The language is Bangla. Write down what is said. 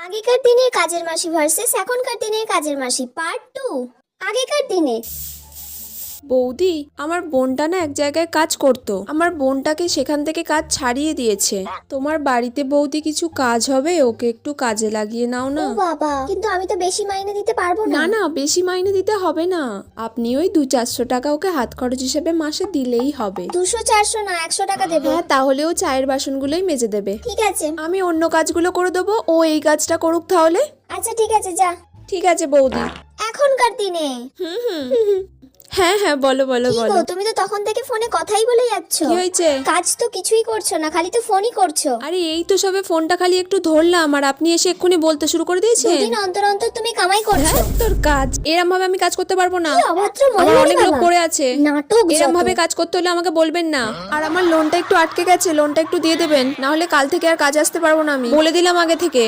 আগেকার দিনের কাজের মাসি ভার্সেস এখনকার দিনের কাজের মাসি পার্ট 2। আগেকার দিনে বৌদি, আমার বোনটা না এক জায়গায় কাজ করতো। আমার বোনটাকে সেখান থেকে কাজ ছাড়িয়ে দিয়েছে। তোমার বাড়িতে বৌদি কিছু কাজ হবে, ওকে একটু কাজে লাগিয়ে নাও ও না। বাবা, কিন্তু আমি তো বেশি মাইনে দিতে পারবো না। না না, বেশি মাইনে দিতে হবে না। আপনি ওই 200-400 টাকা ওকে হাত খরচ হিসেবে মাসে দিলেই হবে। 200-400 না, 100 টাকা দেবো। হ্যাঁ, তাহলেও চায়ের বাসনগুলোই মেজে দেবে। ঠিক আছে। আমি অন্য কাজগুলো করে দেবো, ও এই কাজটা করুক তাহলে। আচ্ছা ঠিক আছে, যা। ঠিক আছে বৌদি। এখনকার দিনে হ্যাঁ হ্যাঁ, বলো বলো কি বলো। গো, তুমি তো তখন থেকে ফোনে কথাই বলে যাচ্ছ। কি হয়েছে? কাজ তো কিছুই করছো না, খালি তো ফোনই করছো। আরে এই তো সবে ফোনটা খালি একটু ধরলাম, আর আপনি এসে এক্ষুনি বলতে শুরু করে দিয়েছেন। দুদিন অন্তর অন্তর তুমি কামাই করছো। হ্যাঁ, তোর কাজ এরম ভাবে আমি কাজ করতে পারবো না। কি অভদ্র আমার মহিলা রে অনেক লোক বাবা। পড়ে আছে। নাটক এরম যত। ভাবে কাজ করতে হলে আমাকে বলবেন না। আর আমার লোনটা একটু আটকে গেছে, লোনটা একটু দিয়ে দেবেন, না হলে কাল থেকে আর কাজ আসতে পারবো না আমি, বলে দিলাম আগে থেকে।